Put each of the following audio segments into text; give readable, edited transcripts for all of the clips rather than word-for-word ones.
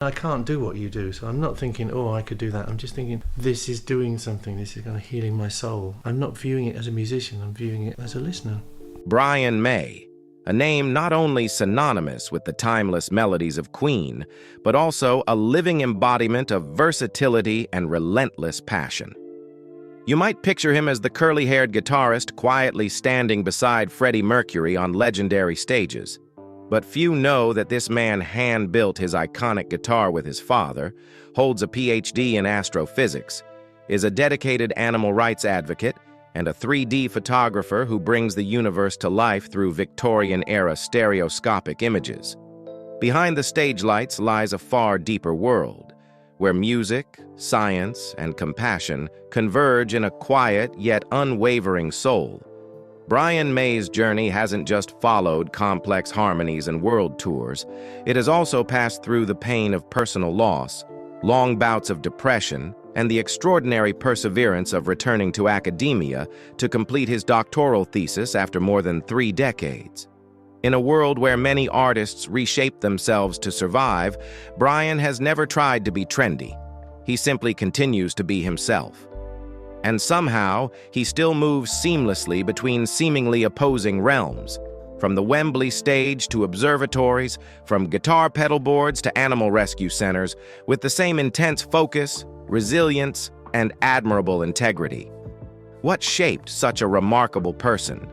I can't do what you do, so I'm not thinking, oh, I could do that. I'm just thinking, this is doing something, this is kind of healing my soul. I'm not viewing it as a musician, I'm viewing it as a listener. Brian May, a name not only synonymous with the timeless melodies of Queen, but also a living embodiment of versatility and relentless passion. You might picture him as the curly-haired guitarist quietly standing beside Freddie Mercury on legendary stages. But few know that this man hand-built his iconic guitar with his father, holds a PhD in astrophysics, is a dedicated animal rights advocate, and a 3D photographer who brings the universe to life through Victorian-era stereoscopic images. Behind the stage lights lies a far deeper world, where music, science, and compassion converge in a quiet yet unwavering soul. Brian May's journey hasn't just followed complex harmonies and world tours. It has also passed through the pain of personal loss, long bouts of depression, and the extraordinary perseverance of returning to academia to complete his doctoral thesis after more than 3 decades. In a world where many artists reshape themselves to survive, Brian has never tried to be trendy. He simply continues to be himself. And somehow, he still moves seamlessly between seemingly opposing realms, from the Wembley stage to observatories, from guitar pedal boards to animal rescue centers, with the same intense focus, resilience, and admirable integrity. What shaped such a remarkable person?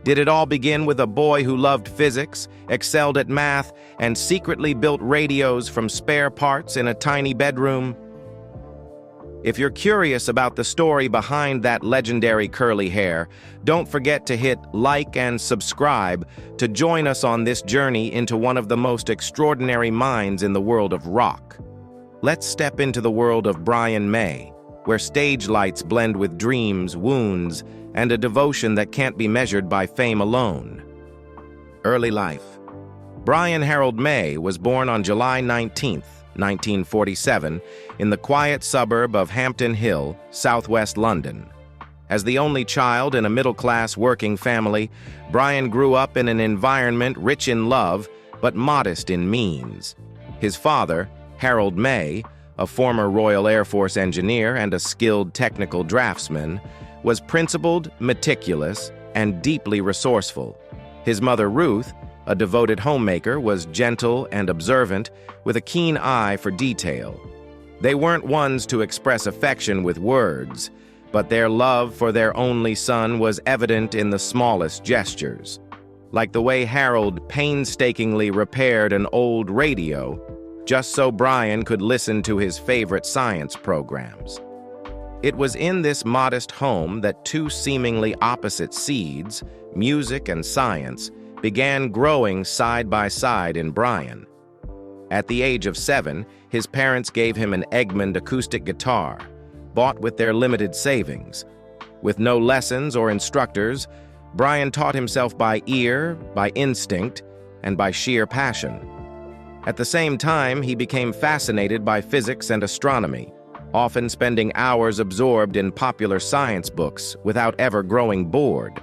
Did it all begin with a boy who loved physics, excelled at math, and secretly built radios from spare parts in a tiny bedroom? If you're curious about the story behind that legendary curly hair, don't forget to hit like and subscribe to join us on this journey into one of the most extraordinary minds in the world of rock. Let's step into the world of Brian May, where stage lights blend with dreams, wounds, and a devotion that can't be measured by fame alone. Early life. Brian Harold May was born on July 19th, 1947, in the quiet suburb of Hampton Hill, southwest London. As the only child in a middle-class working family, Brian grew up in an environment rich in love, but modest in means. His father, Harold May, a former Royal Air Force engineer and a skilled technical draftsman, was principled, meticulous, and deeply resourceful. His mother, Ruth, a devoted homemaker, was gentle and observant, with a keen eye for detail. They weren't ones to express affection with words, but their love for their only son was evident in the smallest gestures, like the way Harold painstakingly repaired an old radio just so Brian could listen to his favorite science programs. It was in this modest home that two seemingly opposite seeds, music and science, began growing side by side in Brian. At the age of 7, his parents gave him an Egmond acoustic guitar, bought with their limited savings. With no lessons or instructors, Brian taught himself by ear, by instinct, and by sheer passion. At the same time, he became fascinated by physics and astronomy, often spending hours absorbed in popular science books without ever growing bored.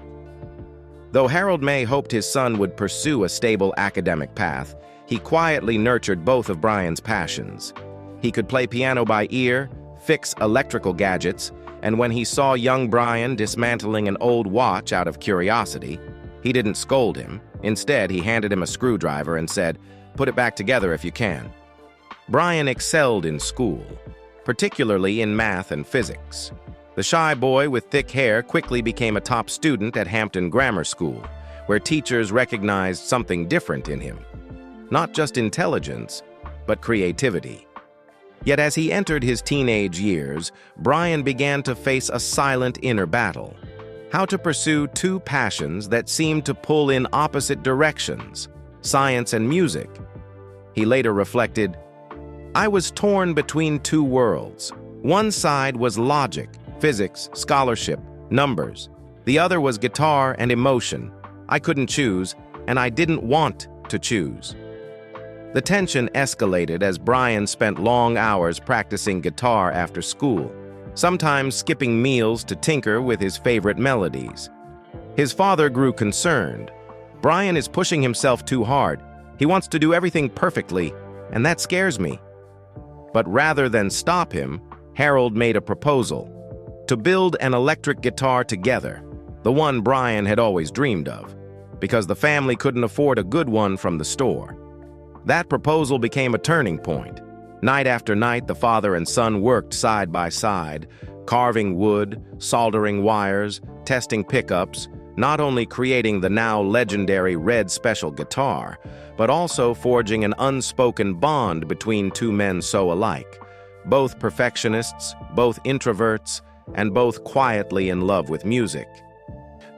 Though Harold May hoped his son would pursue a stable academic path, he quietly nurtured both of Brian's passions. He could play piano by ear, fix electrical gadgets, and when he saw young Brian dismantling an old watch out of curiosity, he didn't scold him. Instead, he handed him a screwdriver and said, "Put it back together if you can." Brian excelled in school, particularly in math and physics. The shy boy with thick hair quickly became a top student at Hampton Grammar School, where teachers recognized something different in him. Not just intelligence, but creativity. Yet as he entered his teenage years, Brian began to face a silent inner battle. How to pursue two passions that seemed to pull in opposite directions, science and music. He later reflected, "I was torn between two worlds. One side was logic, physics, scholarship, numbers. The other was guitar and emotion. I couldn't choose, and I didn't want to choose." The tension escalated as Brian spent long hours practicing guitar after school, sometimes skipping meals to tinker with his favorite melodies. His father grew concerned. "Brian is pushing himself too hard. He wants to do everything perfectly, and that scares me." But rather than stop him, Harold made a proposal to build an electric guitar together, the one Brian had always dreamed of, because the family couldn't afford a good one from the store. That proposal became a turning point. Night after night, the father and son worked side by side, carving wood, soldering wires, testing pickups, not only creating the now legendary red special guitar, but also forging an unspoken bond between two men so alike, both perfectionists, both introverts, and both quietly in love with music.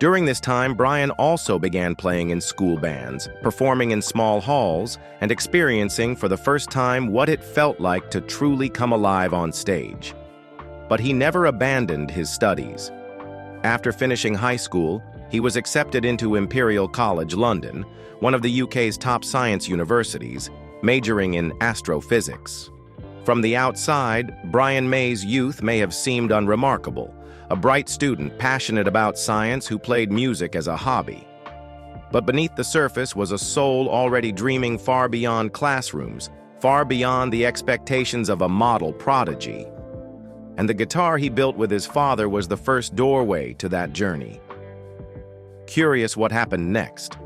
During this time, Brian also began playing in school bands, performing in small halls, and experiencing for the first time what it felt like to truly come alive on stage. But he never abandoned his studies. After finishing high school, he was accepted into Imperial College London, one of the UK's top science universities, majoring in astrophysics. From the outside, Brian May's youth may have seemed unremarkable, a bright student passionate about science who played music as a hobby. But beneath the surface was a soul already dreaming far beyond classrooms, far beyond the expectations of a model prodigy. And the guitar he built with his father was the first doorway to that journey. Curious what happened next.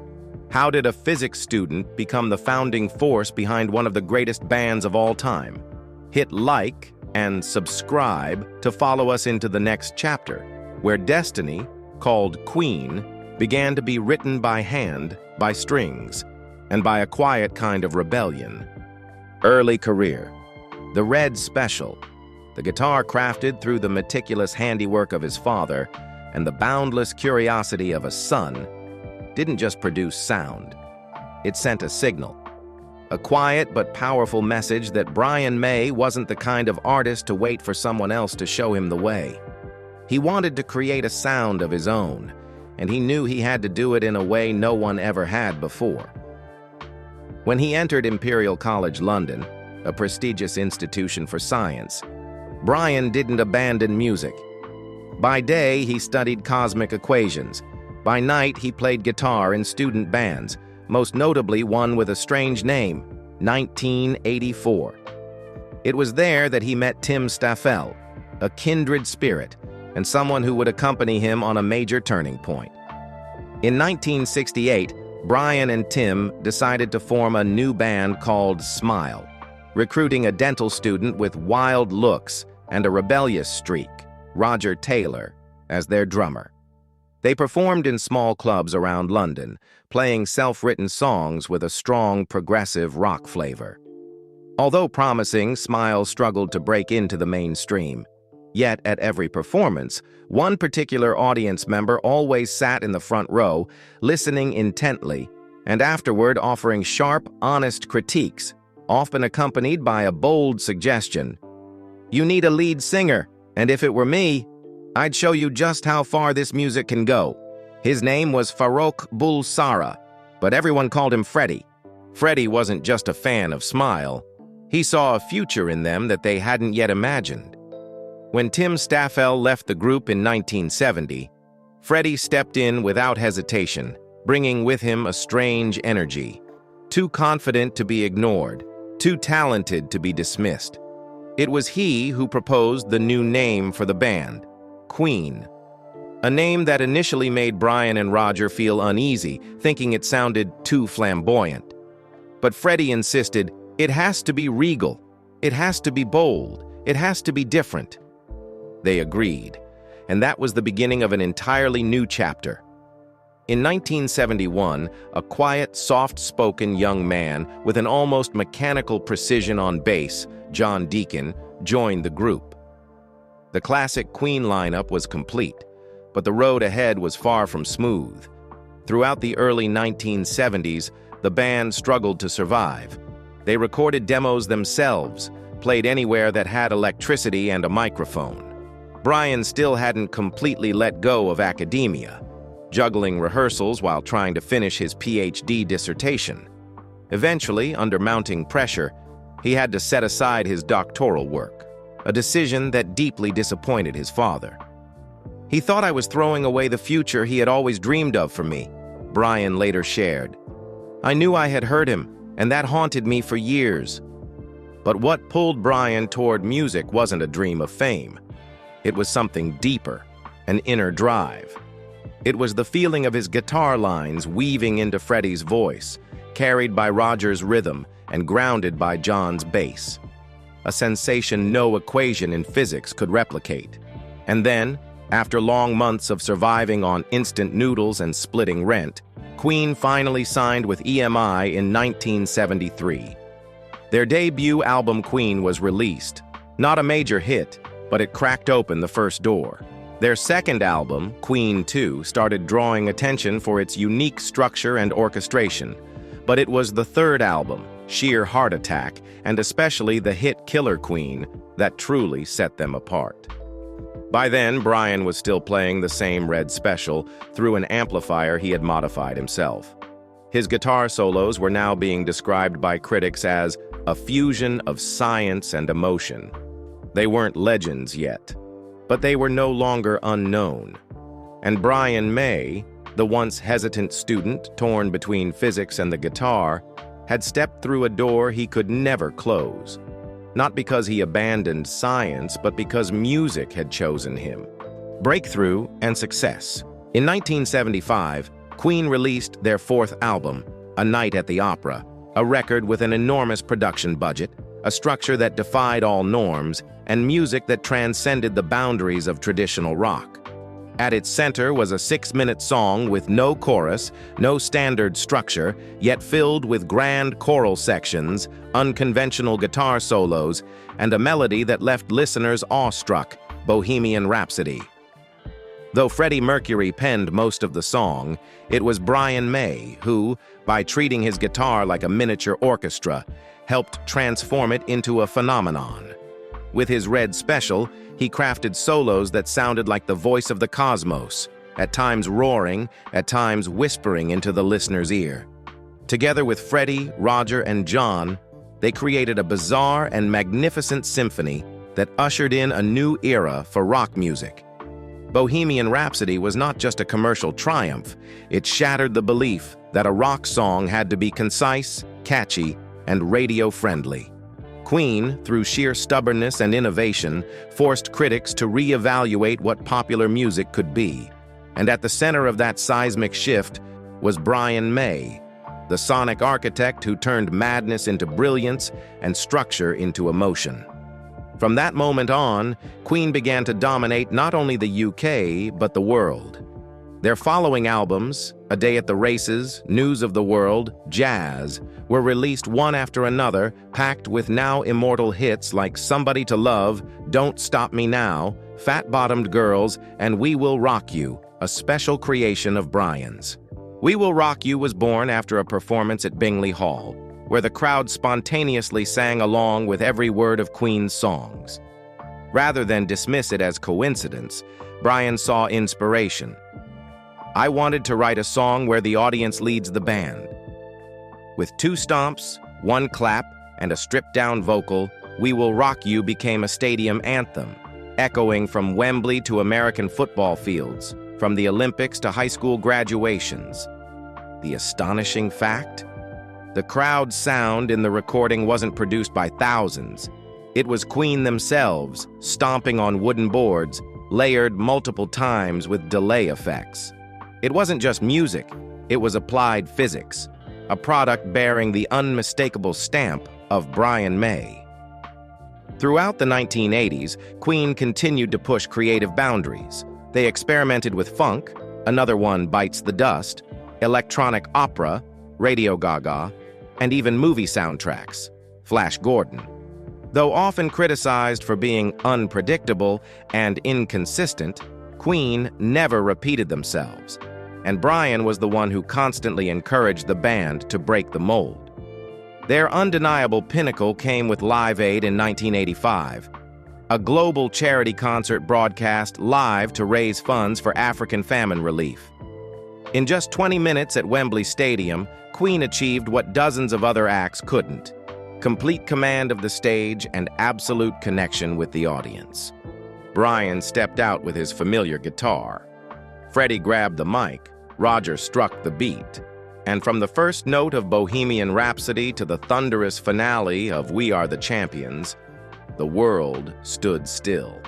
How did a physics student become the founding force behind one of the greatest bands of all time? Hit like and subscribe to follow us into the next chapter, where destiny, called Queen, began to be written by hand, by strings, and by a quiet kind of rebellion. Early career. The Red Special. The guitar crafted through the meticulous handiwork of his father and the boundless curiosity of a son didn't just produce sound. It sent a signal. A quiet but powerful message that Brian May wasn't the kind of artist to wait for someone else to show him the way. He wanted to create a sound of his own, and he knew he had to do it in a way no one ever had before. When he entered Imperial College London, a prestigious institution for science, Brian didn't abandon music. By day, he studied cosmic equations. By night, he played guitar in student bands, most notably one with a strange name, 1984. It was there that he met Tim Staffel, a kindred spirit, and someone who would accompany him on a major turning point. In 1968, Brian and Tim decided to form a new band called Smile, recruiting a dental student with wild looks and a rebellious streak, Roger Taylor, as their drummer. They performed in small clubs around London, playing self-written songs with a strong progressive rock flavor. Although promising, Smile struggled to break into the mainstream. Yet at every performance, one particular audience member always sat in the front row, listening intently, and afterward offering sharp, honest critiques, often accompanied by a bold suggestion. "You need a lead singer, and if it were me, I'd show you just how far this music can go." His name was Farrokh Bulsara, but everyone called him Freddie. Freddie wasn't just a fan of Smile. He saw a future in them that they hadn't yet imagined. When Tim Staffel left the group in 1970, Freddie stepped in without hesitation, bringing with him a strange energy. Too confident to be ignored, too talented to be dismissed. It was he who proposed the new name for the band, Queen. A name that initially made Brian and Roger feel uneasy, thinking it sounded too flamboyant. But Freddie insisted, it has to be regal, it has to be bold, it has to be different. They agreed, and that was the beginning of an entirely new chapter. In 1971, a quiet, soft-spoken young man with an almost mechanical precision on bass, John Deacon, joined the group. The classic Queen lineup was complete, but the road ahead was far from smooth. Throughout the early 1970s, the band struggled to survive. They recorded demos themselves, played anywhere that had electricity and a microphone. Brian still hadn't completely let go of academia, juggling rehearsals while trying to finish his PhD dissertation. Eventually, under mounting pressure, he had to set aside his doctoral work, a decision that deeply disappointed his father. "He thought I was throwing away the future he had always dreamed of for me," Brian later shared. "I knew I had hurt him, and that haunted me for years." But what pulled Brian toward music wasn't a dream of fame. It was something deeper, an inner drive. It was the feeling of his guitar lines weaving into Freddie's voice, carried by Roger's rhythm and grounded by John's bass. A sensation no equation in physics could replicate. And then, after long months of surviving on instant noodles and splitting rent, Queen finally signed with EMI in 1973. Their debut album Queen was released. Not a major hit, but it cracked open the first door. Their second album, Queen 2, started drawing attention for its unique structure and orchestration. But it was the third album, Sheer Heart Attack, and especially the hit Killer Queen, that truly set them apart. By then, Brian was still playing the same Red Special through an amplifier he had modified himself. His guitar solos were now being described by critics as a fusion of science and emotion. They weren't legends yet, but they were no longer unknown. And Brian May, the once hesitant student torn between physics and the guitar, had stepped through a door he could never close. Not because he abandoned science, but because music had chosen him. Breakthrough and success. In 1975, Queen released their fourth album, A Night at the Opera, a record with an enormous production budget, a structure that defied all norms, and music that transcended the boundaries of traditional rock. At its center was a 6-minute song with no chorus, no standard structure, yet filled with grand choral sections, unconventional guitar solos, and a melody that left listeners awestruck, Bohemian Rhapsody. Though Freddie Mercury penned most of the song, it was Brian May who, by treating his guitar like a miniature orchestra, helped transform it into a phenomenon. With his Red Special, he crafted solos that sounded like the voice of the cosmos, at times roaring, at times whispering into the listener's ear. Together with Freddie, Roger, and John, they created a bizarre and magnificent symphony that ushered in a new era for rock music. Bohemian Rhapsody was not just a commercial triumph, it shattered the belief that a rock song had to be concise, catchy, and radio-friendly. Queen, through sheer stubbornness and innovation, forced critics to re-evaluate what popular music could be. And at the center of that seismic shift was Brian May, the sonic architect who turned madness into brilliance and structure into emotion. From that moment on, Queen began to dominate not only the UK, but the world. Their following albums, A Day at the Races, News of the World, Jazz, were released one after another, packed with now immortal hits like Somebody to Love, Don't Stop Me Now, Fat-Bottomed Girls, and We Will Rock You, a special creation of Brian's. We Will Rock You was born after a performance at Bingley Hall, where the crowd spontaneously sang along with every word of Queen's songs. Rather than dismiss it as coincidence, Brian saw inspiration. I wanted to write a song where the audience leads the band. With 2 stomps, 1 clap, and a stripped-down vocal, We Will Rock You became a stadium anthem, echoing from Wembley to American football fields, from the Olympics to high school graduations. The astonishing fact? The crowd sound in the recording wasn't produced by thousands. It was Queen themselves, stomping on wooden boards, layered multiple times with delay effects. It wasn't just music, it was applied physics, a product bearing the unmistakable stamp of Brian May. Throughout the 1980s, Queen continued to push creative boundaries. They experimented with funk, Another One Bites the Dust, electronic opera, Radio Gaga, and even movie soundtracks, Flash Gordon. Though often criticized for being unpredictable and inconsistent, Queen never repeated themselves, and Brian was the one who constantly encouraged the band to break the mold. Their undeniable pinnacle came with Live Aid in 1985, a global charity concert broadcast live to raise funds for African famine relief. In just 20 minutes at Wembley Stadium, Queen achieved what dozens of other acts couldn't: complete command of the stage and absolute connection with the audience. Brian stepped out with his familiar guitar. Freddie grabbed the mic. Roger struck the beat. And from the first note of Bohemian Rhapsody to the thunderous finale of We Are the Champions, the world stood still.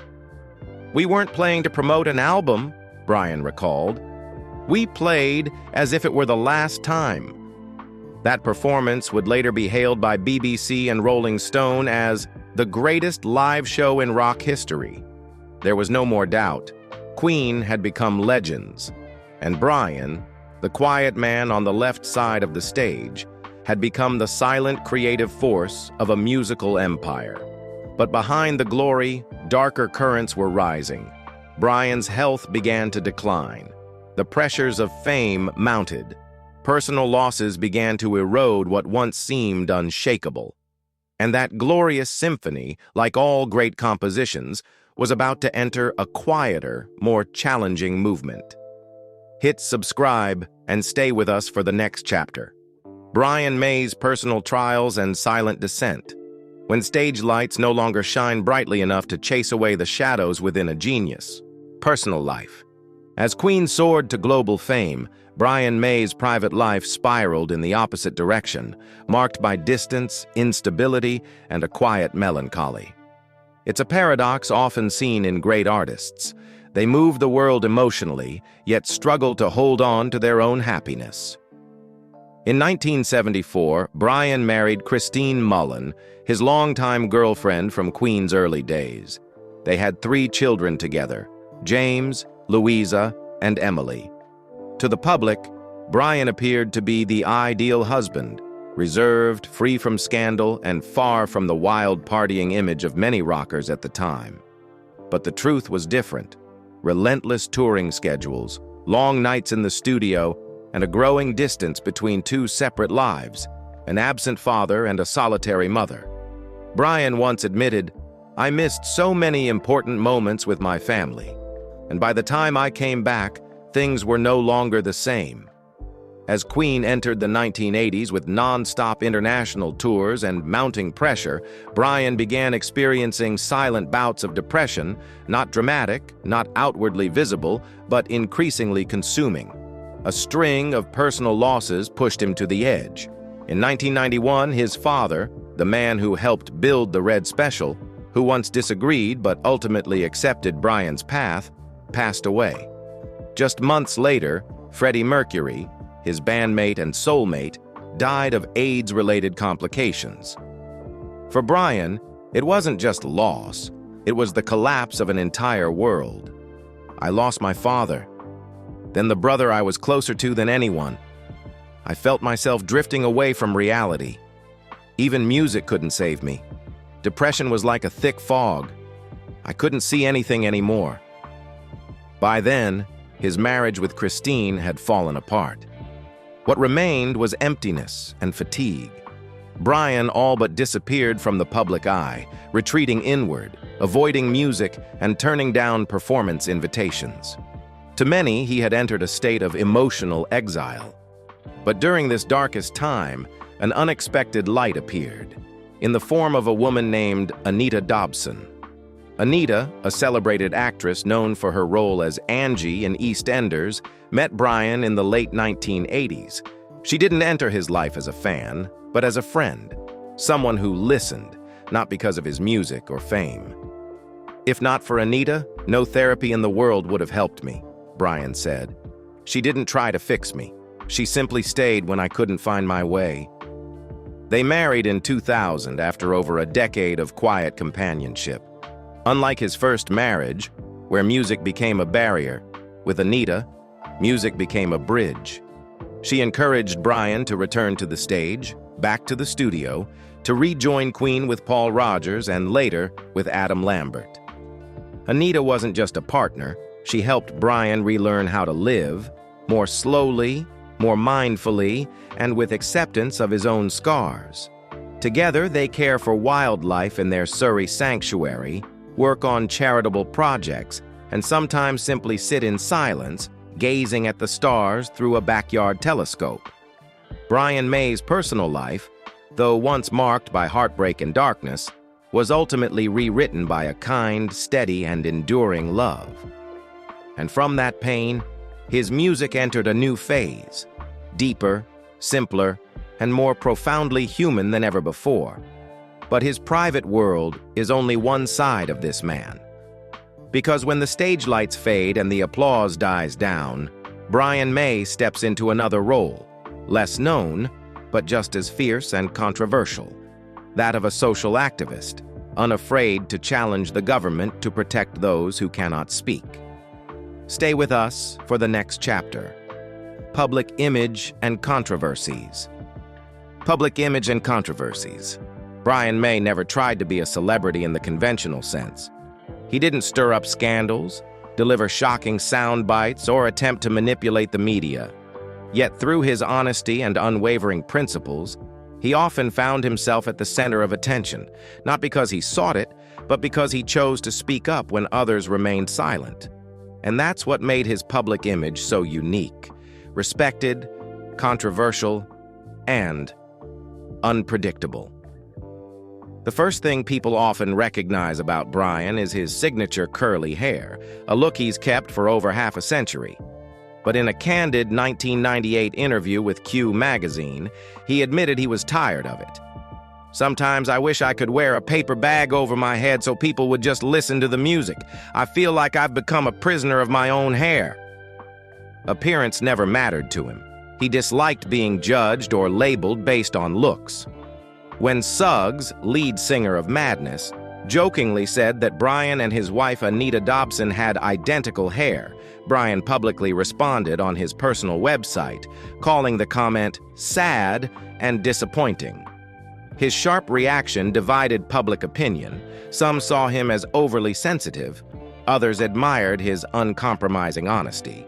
"We weren't playing to promote an album," Brian recalled. "We played as if it were the last time." That performance would later be hailed by BBC and Rolling Stone as the greatest live show in rock history. There was no more doubt. Queen had become legends, and Brian, the quiet man on the left side of the stage, had become the silent creative force of a musical empire. But behind the glory, darker currents were rising. Brian's health began to decline. The pressures of fame mounted. Personal losses began to erode what once seemed unshakable. And that glorious symphony, like all great compositions, was about to enter a quieter, more challenging movement. Hit subscribe and stay with us for the next chapter. Brian May's personal trials and silent descent. When stage lights no longer shine brightly enough to chase away the shadows within a genius. Personal life. As Queen soared to global fame, Brian May's private life spiraled in the opposite direction, marked by distance, instability, and a quiet melancholy. It's a paradox often seen in great artists. They move the world emotionally, yet struggle to hold on to their own happiness. In 1974, Brian married Christine Mullen, his longtime girlfriend from Queen's early days. They had 3 children together, James, Louisa, and Emily. To the public, Brian appeared to be the ideal husband, reserved, free from scandal, and far from the wild partying image of many rockers at the time. But the truth was different. Relentless touring schedules, long nights in the studio, and a growing distance between 2 separate lives, an absent father and a solitary mother. Brian once admitted, "I missed so many important moments with my family, and by the time I came back, things were no longer the same." As Queen entered the 1980s with non-stop international tours and mounting pressure, Brian began experiencing silent bouts of depression, not dramatic, not outwardly visible, but increasingly consuming. A string of personal losses pushed him to the edge. In 1991, his father, the man who helped build the Red Special, who once disagreed but ultimately accepted Brian's path, passed away. Just months later, Freddie Mercury, his bandmate and soulmate, died of AIDS-related complications. For Brian, it wasn't just loss, it was the collapse of an entire world. "I lost my father, then the brother I was closer to than anyone. I felt myself drifting away from reality. Even music couldn't save me. Depression was like a thick fog. I couldn't see anything anymore." By then, his marriage with Christine had fallen apart. What remained was emptiness and fatigue. Brian all but disappeared from the public eye, retreating inward, avoiding music, and turning down performance invitations. To many, he had entered a state of emotional exile. But during this darkest time, an unexpected light appeared, in the form of a woman named Anita Dobson. Anita, a celebrated actress known for her role as Angie in EastEnders, met Brian in the late 1980s. She didn't enter his life as a fan, but as a friend, someone who listened, not because of his music or fame. "If not for Anita, no therapy in the world would have helped me," Brian said. "She didn't try to fix me. She simply stayed when I couldn't find my way." They married in 2000 after over a decade of quiet companionship. Unlike his first marriage, where music became a barrier, with Anita, music became a bridge. She encouraged Brian to return to the stage, back to the studio, to rejoin Queen with Paul Rodgers and later with Adam Lambert. Anita wasn't just a partner, she helped Brian relearn how to live, more slowly, more mindfully, and with acceptance of his own scars. Together, they care for wildlife in their Surrey sanctuary, work on charitable projects, and sometimes simply sit in silence, gazing at the stars through a backyard telescope. Brian May's personal life, though once marked by heartbreak and darkness, was ultimately rewritten by a kind, steady, and enduring love. And from that pain, his music entered a new phase, deeper, simpler, and more profoundly human than ever before. But his private world is only one side of this man. Because when the stage lights fade and the applause dies down, Brian May steps into another role, less known, but just as fierce and controversial, that of a social activist, unafraid to challenge the government to protect those who cannot speak. Stay with us for the next chapter. Public image and controversies. Public image and controversies. Brian May never tried to be a celebrity in the conventional sense. He didn't stir up scandals, deliver shocking sound bites, or attempt to manipulate the media. Yet through his honesty and unwavering principles, he often found himself at the center of attention, not because he sought it, but because he chose to speak up when others remained silent. And that's what made his public image so unique, respected, controversial, and unpredictable. The first thing people often recognize about Brian is his signature curly hair, a look he's kept for over half a century. But in a candid 1998 interview with Q magazine, he admitted he was tired of it. "Sometimes I wish I could wear a paper bag over my head so people would just listen to the music. I feel like I've become a prisoner of my own hair." Appearance never mattered to him. He disliked being judged or labeled based on looks. When Suggs, lead singer of Madness, jokingly said that Brian and his wife Anita Dobson had identical hair, Brian publicly responded on his personal website, calling the comment sad and disappointing. His sharp reaction divided public opinion. Some saw him as overly sensitive. Others admired his uncompromising honesty.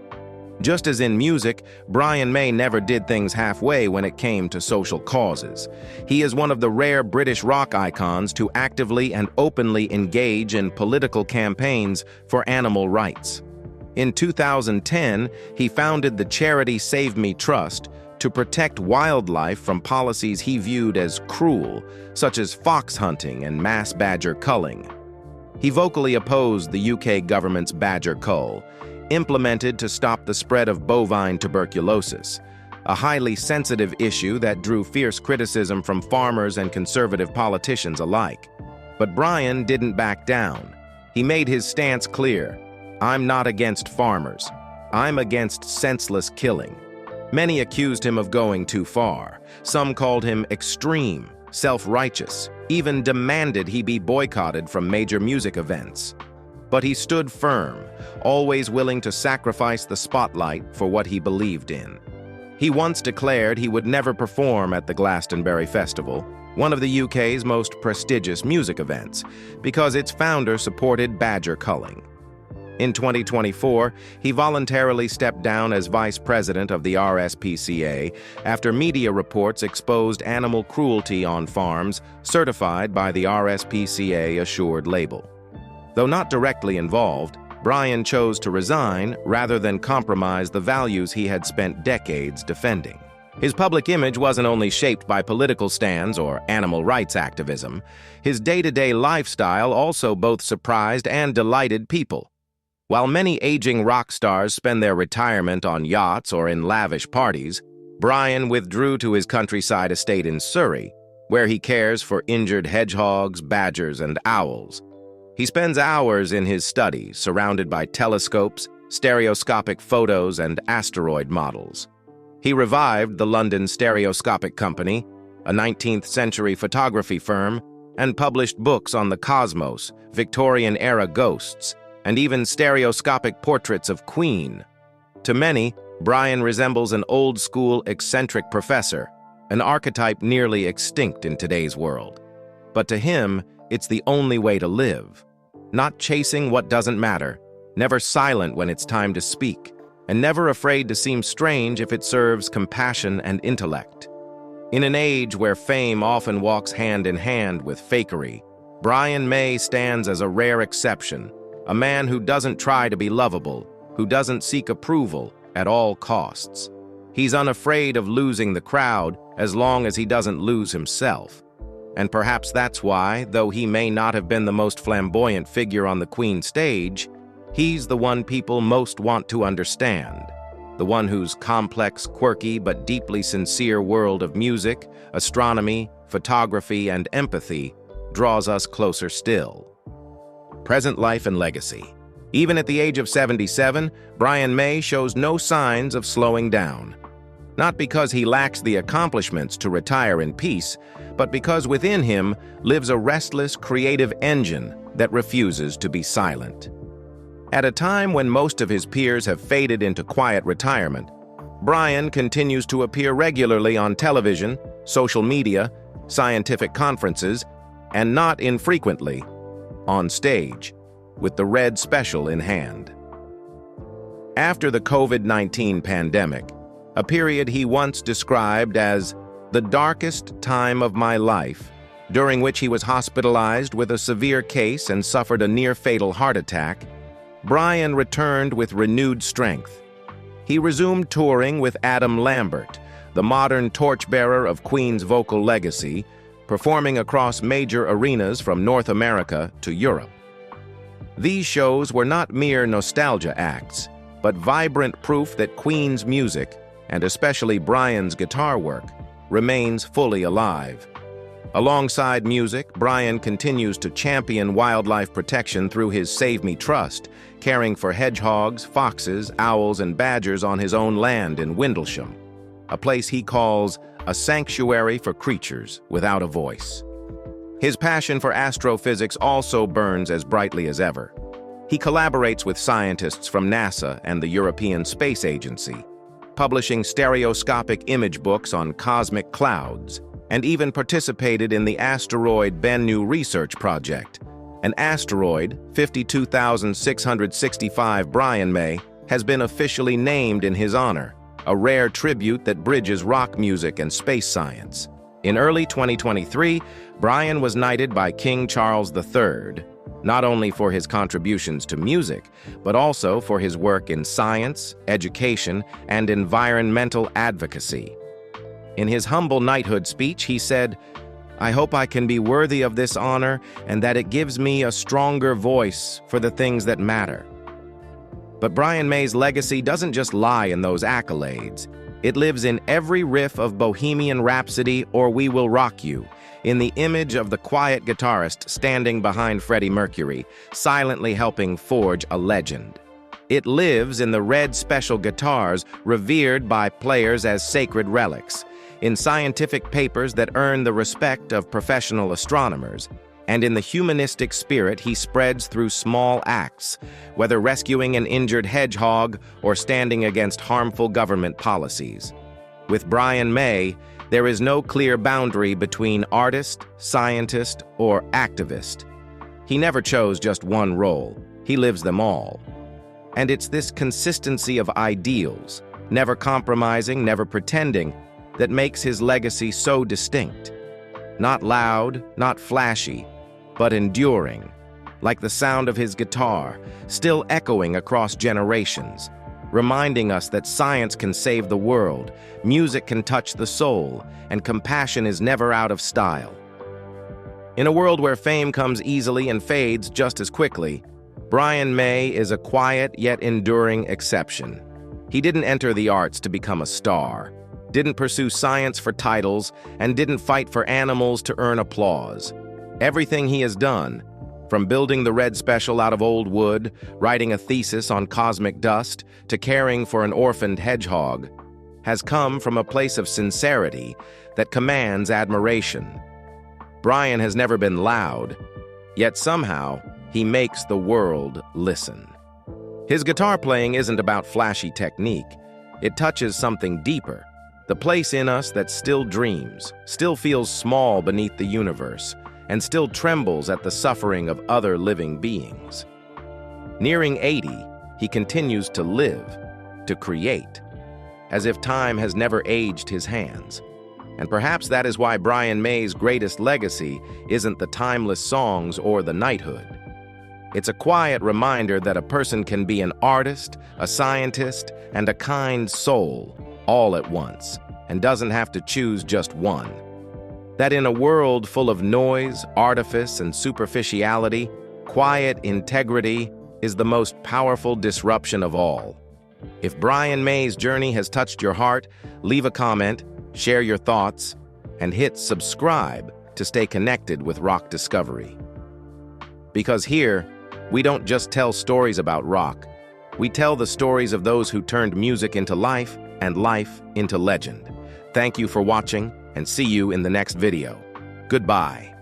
Just as in music, Brian May never did things halfway when it came to social causes. He is one of the rare British rock icons to actively and openly engage in political campaigns for animal rights. In 2010, he founded the charity Save Me Trust to protect wildlife from policies he viewed as cruel, such as fox hunting and mass badger culling. He vocally opposed the UK government's badger cull, implemented to stop the spread of bovine tuberculosis, a highly sensitive issue that drew fierce criticism from farmers and conservative politicians alike. But Brian didn't back down. He made his stance clear. "I'm not against farmers. I'm against senseless killing." Many accused him of going too far. Some called him extreme, self-righteous, even demanded he be boycotted from major music events. But he stood firm, always willing to sacrifice the spotlight for what he believed in. He once declared he would never perform at the Glastonbury Festival, one of the UK's most prestigious music events, because its founder supported badger culling. In 2024, he voluntarily stepped down as vice president of the RSPCA after media reports exposed animal cruelty on farms certified by the RSPCA Assured label. Though not directly involved, Brian chose to resign rather than compromise the values he had spent decades defending. His public image wasn't only shaped by political stands or animal rights activism. His day-to-day lifestyle also both surprised and delighted people. While many aging rock stars spend their retirement on yachts or in lavish parties, Brian withdrew to his countryside estate in Surrey, where he cares for injured hedgehogs, badgers, and owls. He spends hours in his study, surrounded by telescopes, stereoscopic photos, and asteroid models. He revived the London Stereoscopic Company, a 19th-century photography firm, and published books on the cosmos, Victorian-era ghosts, and even stereoscopic portraits of Queen. To many, Brian resembles an old-school eccentric professor, an archetype nearly extinct in today's world. But to him, it's the only way to live. Not chasing what doesn't matter, never silent when it's time to speak, and never afraid to seem strange if it serves compassion and intellect. In an age where fame often walks hand in hand with fakery, Brian May stands as a rare exception, a man who doesn't try to be lovable, who doesn't seek approval at all costs. He's unafraid of losing the crowd as long as he doesn't lose himself. And perhaps that's why, though he may not have been the most flamboyant figure on the Queen stage, he's the one people most want to understand. the one whose complex, quirky, but deeply sincere world of music, astronomy, photography, and empathy draws us closer still. Present life and legacy. Even at the age of 77, Brian May shows no signs of slowing down. Not because he lacks the accomplishments to retire in peace, but because within him lives a restless, creative engine that refuses to be silent. At a time when most of his peers have faded into quiet retirement, Brian continues to appear regularly on television, social media, scientific conferences, and not infrequently, on stage, with the Red Special in hand. After the COVID-19 pandemic, a period he once described as the darkest time of my life, during which he was hospitalized with a severe case and suffered a near-fatal heart attack, Brian returned with renewed strength. He resumed touring with Adam Lambert, the modern torchbearer of Queen's vocal legacy, performing across major arenas from North America to Europe. These shows were not mere nostalgia acts, but vibrant proof that Queen's music, and especially Brian's guitar work, remains fully alive. Alongside music, Brian continues to champion wildlife protection through his Save Me Trust, caring for hedgehogs, foxes, owls, and badgers on his own land in Windlesham, a place he calls a sanctuary for creatures without a voice. His passion for astrophysics also burns as brightly as ever. He collaborates with scientists from NASA and the European Space Agency, publishing stereoscopic image books on cosmic clouds, and even participated in the asteroid Bennu research project. An asteroid, 52,665 Brian May, has been officially named in his honor, a rare tribute that bridges rock music and space science. In early 2023, Brian was knighted by King Charles III, not only for his contributions to music, but also for his work in science, education, and environmental advocacy. In his humble knighthood speech, he said, "I hope I can be worthy of this honor and that it gives me a stronger voice for the things that matter." But Brian May's legacy doesn't just lie in those accolades. It lives in every riff of Bohemian Rhapsody or We Will Rock You, in the image of the quiet guitarist standing behind Freddie Mercury, silently helping forge a legend. It lives in the Red Special guitars revered by players as sacred relics, in scientific papers that earn the respect of professional astronomers, and in the humanistic spirit he spreads through small acts, whether rescuing an injured hedgehog or standing against harmful government policies. With Brian May, there is no clear boundary between artist, scientist, or activist. He never chose just one role. He lives them all. And it's this consistency of ideals, never compromising, never pretending, that makes his legacy so distinct. Not loud, not flashy, but enduring, like the sound of his guitar, still echoing across generations, reminding us that science can save the world, music can touch the soul, and compassion is never out of style. In a world where fame comes easily and fades just as quickly, Brian May is a quiet yet enduring exception. He didn't enter the arts to become a star, didn't pursue science for titles, and didn't fight for animals to earn applause. Everything he has done, from building the Red Special out of old wood, writing a thesis on cosmic dust, to caring for an orphaned hedgehog, has come from a place of sincerity that commands admiration. Brian has never been loud, yet somehow he makes the world listen. His guitar playing isn't about flashy technique. It touches something deeper, the place in us that still dreams, still feels small beneath the universe, and still trembles at the suffering of other living beings. Nearing 80, he continues to live, to create, as if time has never aged his hands. And perhaps that is why Brian May's greatest legacy isn't the timeless songs or the knighthood. It's a quiet reminder that a person can be an artist, a scientist, and a kind soul all at once, and doesn't have to choose just one. That in a world full of noise, artifice, and superficiality, quiet integrity is the most powerful disruption of all. If Brian May's journey has touched your heart, leave a comment, share your thoughts, and hit subscribe to stay connected with rock discovery. Because here, we don't just tell stories about rock, we tell the stories of those who turned music into life and life into legend. Thank you for watching, and see you in the next video. Goodbye.